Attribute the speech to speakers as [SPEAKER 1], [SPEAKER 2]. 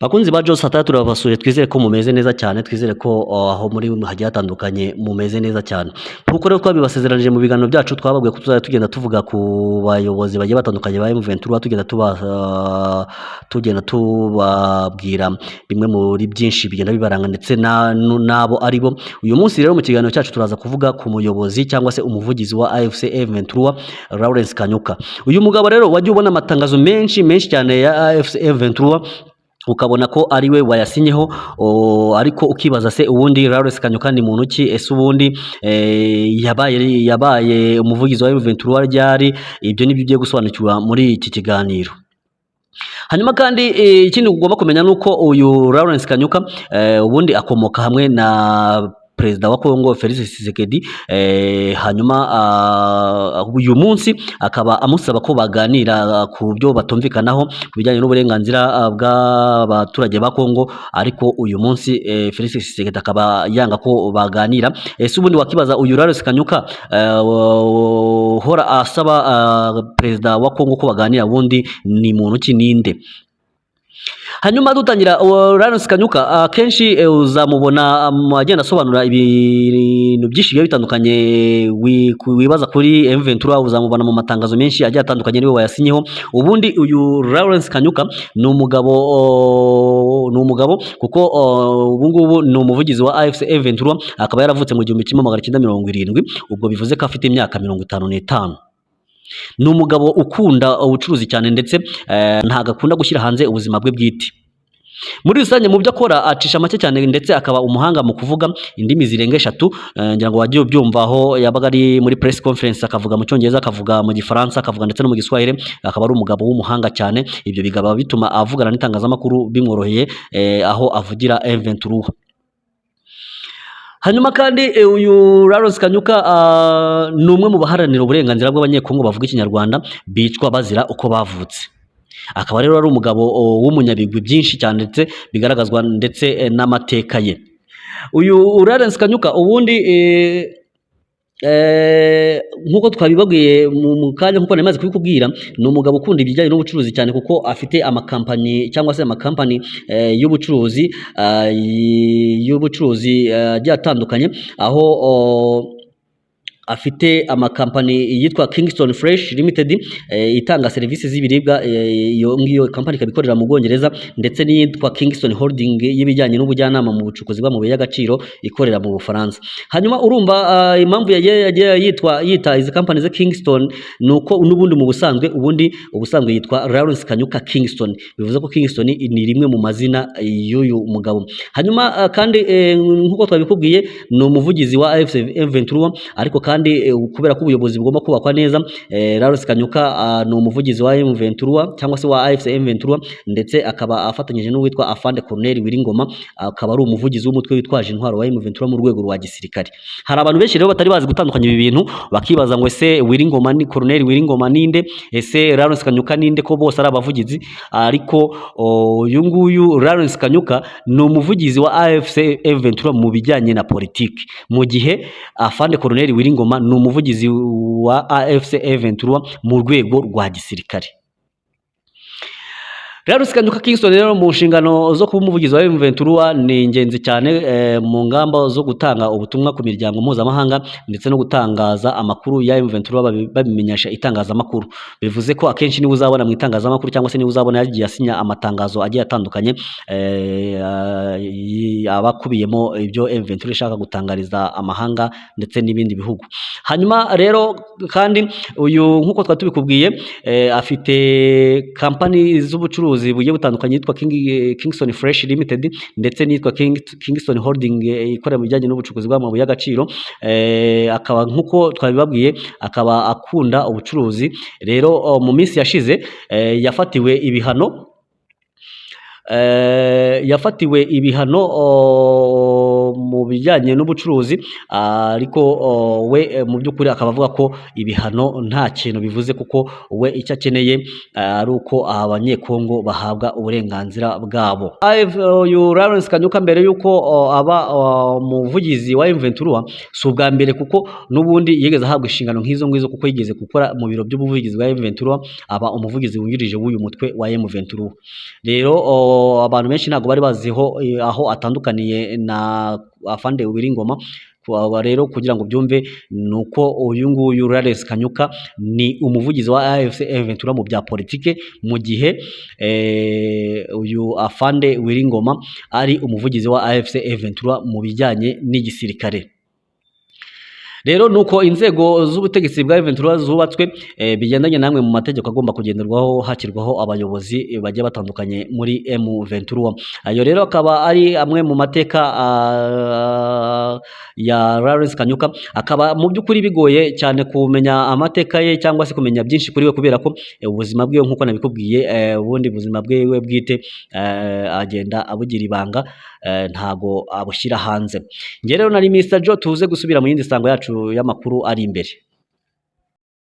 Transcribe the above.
[SPEAKER 1] Bakunzi ba Joss Hataya turabasuye, twizere ko mumeze neza cyane, twizere ko aho muri hagiye hatandukanye mumeze neza cyane. Nkuko rero twabibasezeranije mu biganiro byacu, twababwiye ko tuzajya tugenda tuvuga ku bayobozi bagiye batandukanye ba M23, tugenda tubabwira bimwe muri byinshi bigenda bibaranga ndetse nabo ari bo. Uyu munsi rero mu kiganiro cyacu turaza kuvuga ku muyobozi cyangwa se umuvugizi wa AFC M23 Lawrence Kanyuka. Uyu mugabo rero wagiye ubona amatangazo menshi cyane ya AFC M23, ukabona ko ari we wayasinyeho, ariko ukibaza se ubundi Lawrence Kanyuka ni muntu ki? Ese ubundi yabaye umuvugizi wa M23 ryari? Ibyo nibyo ugiye gusobanukirwa muri iki kiganiro. Hanyuma kandi ikindi ugomba kumenya nuko uyu Lawrence Kanyuka ubundi akomoka hamwe na Perezida wa Kongo Felix Tshisekedi, hanyuma uyu munsi akaba amusaba ko baganira ku byo batumvikanaho ku bijyanye n'uburenganzira bw'abaturage ba Kongo, ariko uyu munsi Felix Tshisekedi akaba yanga ko baganira. Ese ubundi wakibaza uyu Lawrence Kanyuka hora asaba Perezida wa Kongo ko baganira, ubundi ni muntu ki, ninde? Hanyuma dutangira, Lawrence Kanyuka akenshi uzamubona agenda asobanura ibintu byinshi bigiye bitandukanye. Wibaza kuri M23 uzamubona mu matangazo menshi agiye atandukanye, niwe wayasinyeho. Ubundi uyu Lawrence Kanyuka ni umugabo kuko ubu ngubu ni umuvugizi wa AFC M23, akaba yaravutse mu 1970, ubwo bivuze ko afite imyaka 55. Ni umugabo ukunda ubucuruzi cyane ndetse ntago akunda gushyira hanze ubuzima bwe bwite. Muri rusange mu byo akora acisha make cyane ndetse akaba umuhanga mu kuvuga indimi zirenga 3. Ngira ngo wagiye ubyumvaho, yabaga ari muri press conference akavuga mu Cyongereza, akavuga mu Gifaransa, akavuga ndetse no mu Giswahili. Akaba ari umugabo w'umuhanga cyane, ibyo bigaba bituma avugana n'itangazamakuru bimworoheye aho avugira M23. Hanyuma kandi uyu Lawrence Kanyuka ni umwe mu baharanira uburenganzira bw'abanyekongo bavuga ikinyarwanda bicwa bazira uko bavutse. Akaba rero ari umugabo w'umunyabigwi byinshi cyane ndetse bigaragazwa ndetse n'amateka ye. Uyu Lawrence Kanyuka ubundi nkuko twabibabwiye mu kanya, nkuko namaze kubikubwira, ni umugabo ukunda ibijyanye n'ubucuruzi cyane kuko afite amakampani cyangwa se amakampani y'ubucuruzi agiye atandukanye, aho afite amakampani yitwa Kingston Fresh Limited itanga serivisi z'ibiribwa, iyo ngiyo kampani kabikorera mu Bwongereza, ndetse n'iyitwa Kingston Holding y'ibijyanye n'ubujyanama mu bucukuzi bw'amabuye y'agaciro ikorera mu Bufaransa. Hanyuma urumva impamvu yita izi kampani za Kingston nuko n'ubundi mu busanzwe ubusanzwe yitwa Lawrence Kanyuka Kingston, bivuze ko Kingston ni rimwe mu mazina y'uyu mugabo. Hanyuma kandi nkuko twabikubwiye ni umuvugizi wa AFC M23, ariko kandi kubera ko ubuyobozi bugomba kubakwa neza, Lawrence Kanyuka ni umuvugizi wa M23 cyangwa se wa AFC M23, ndetse akaba afatanyije n'uwitwa Afande Colonel Wiringoma, akaba ari umuvugizi w'umutwe witwaje intwaro wa M23 mu rwego rwa gisirikare. Hari abantu benshi rero batari bazi gutandukanya ibi bintu, bakibaza ngo ese Wiringoma ni Colonel Wiringoma ninde, ese Lawrence Kanyuka ninde, ko bose ari abavugizi. Ariko uyu nguyu Lawrence Kanyuka ni umuvugizi wa AFC M23 mu bijyanye na politiki, mu gihe Afande Colonel Wiringoma ni umuvugizi wa AFC M23 mu rwego rwa gisirikare. Lawrence Kanyuka Kingston rero mu nshingano zo kuba umuvugizi wa M23 ni ingenzi cyane mu ngamba zo gutanga ubutumwa ku miryango mpuzamahanga ndetse no gutangaza amakuru ya M23 babimenyesha itangazamakuru. Bivuze ko akenshi niwe uzabona mu itangazamakuru cyangwa se niwe uzabona yagiye asinya amatangazo agiye atandukanye abakubiyemo ibyo M23 ishaka gutangariza amahanga ndetse n'ibindi bihugu. Hanyuma rero kandi uyu nkuko twatubikubwiye afite kampani z'ubucuruzi bugiye butandukanye yitwa Kingston Fresh Limited ndetse n'itwa Kingston Holding ikorera mu bijyanye n'ubucukuzi bw'amabuye y'agaciro. Akaba nkuko twabibabwiye akaba akunda ubucuruzi. Rero mu minsi yashize yafatiwe ibihano mu bijyanye n'ubucuruzi ariko we mu by'ukuri akaba avuga ko ibihano nta kintu bivuze kuko we icyo akeneye ari uko abanyekongo bahabwa uburenganzira bwabo. Uyu Lawrence Kanyuka mbere yuko aba umuvugizi wa M23 si ubwa mbere kuko n'ubundi yigeze ahabwa inshingano nk'izo ngizo kuko yigeze gukora mu biro by'ubuvugizi bwa M23 aba umuvugizi wungirije w'uyu mutwe wa M23. Rero abantu benshi ntabwo bari baziho aho atandukaniye na Afande Wiringoma. Rero kugira ngo byumve nuko uyu nguyu Lawrence Kanyuka ni umuvugizi wa AFC M23 mu bya politike, mu gihe uyu Afande Wiringoma ari umuvugizi wa AFC M23 mu bijyanye n'igisirikare. Rero nuko inzego z'ubutegetsi bwa M23 zubatswe bigendanye namwe mu mategeko agomba kugenderwaho hakirwaho abayobozi bagiye batandukanye muri M23. Ayo rero akaba ari amwe mu mateka ya Lawrence Kanyuka, akaba mu by'ukuri bigoye cyane kumenya amateka ye cyangwa se kumenya byinshi kuri we kubera ko ubuzima bwe nkuko nabikubwiye ubundi buzima bwe we bwite agenda abugira ibanga, ntago abushyira hanze. Nge rero nari Mr. Joe, tuze gusubira mu yindi sango yacu y'amakuru ari imbere.